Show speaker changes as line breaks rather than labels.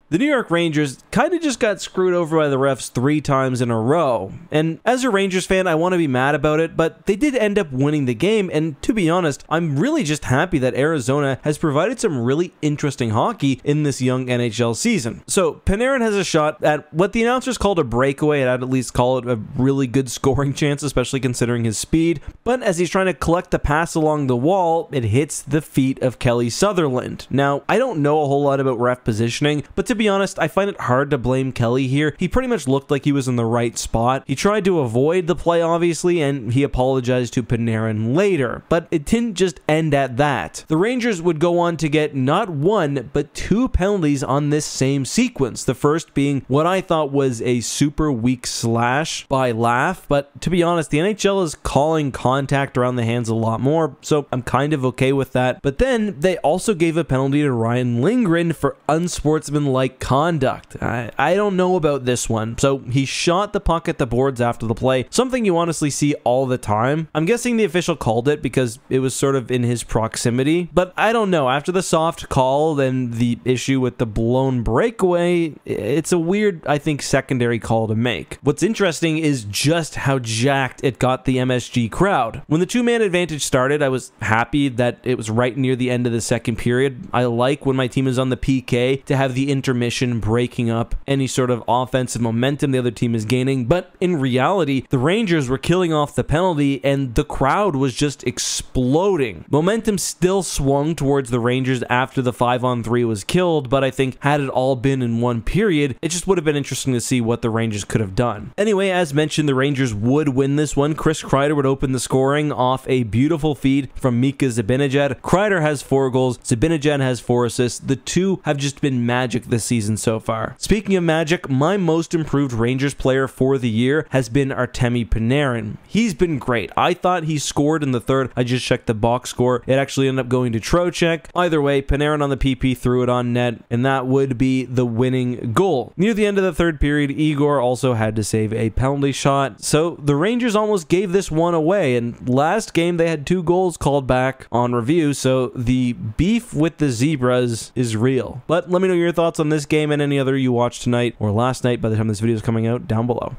The New York Rangers kind of just got screwed over by the refs 3 times in a row, and as a Rangers fan, I want to be mad about it, but they did end up winning the game, and to be honest, I'm really just happy that Arizona has provided some really interesting hockey in this young NHL season. So Panarin has a shot at what the announcers called a breakaway, and I'd at least call it a really good scoring chance, especially considering his speed, but as he's trying to collect the pass along the wall, it hits the feet of Kelly Sutherland. Now, I don't know a whole lot about ref positioning, but to be honest, I find it hard to blame Kelly here. He pretty much looked like he was in the right spot. He tried to avoid the play, obviously, and he apologized to Panarin later, but it didn't just end at that. The Rangers would go on to get not 1, but 2 penalties on this same sequence. The first being what I thought was a super weak slash by Laugh, but to be honest, the NHL is calling contact around the hands a lot more, so I'm kind of okay with that. But then they also gave a penalty to Ryan Lindgren for unsportsmanlike conduct. I don't know about this one. So he shot the puck at the boards after the play, something you honestly see all the time. I'm guessing the official called it because it was sort of in his proximity, but I don't know. After the soft call, then the issue with the blown breakaway, it's a weird, I think, secondary call to make. What's interesting is just how jacked it got the MSG crowd. When the 2-man advantage started, I was happy that it was right near the end of the second period. I like when my team is on the PK to have the intermission breaking up any sort of offensive momentum the other team is gaining, but in reality, the Rangers were killing off the penalty and the crowd was just exploding. Momentum still swung towards the Rangers after the 5-on-3 was killed, but I think had it all been in one period, it just would have been interesting to see what the Rangers could have done. Anyway, as mentioned, the Rangers would win this one. Chris Kreider would open the scoring off a beautiful feed from Mika Zibanejad. Kreider has 4 goals, Zibanejad has 4 assists. The two have just been magic this season so far. Speaking of magic, my most improved Rangers player for the year has been Artemi Panarin. He's been great. I thought he scored in the third. I just checked the box score. It actually ended up going to Trocheck. Either way, Panarin on the PP threw it on net, and that would be the winning goal. Near the end of the third period, Igor also had to save a penalty shot, so the Rangers almost gave this one away, and last game they had 2 goals called back on review, so the beef with the Zebras is real. But let me know your thoughts on this game and any other you watched tonight or last night by the time this video is coming out down below.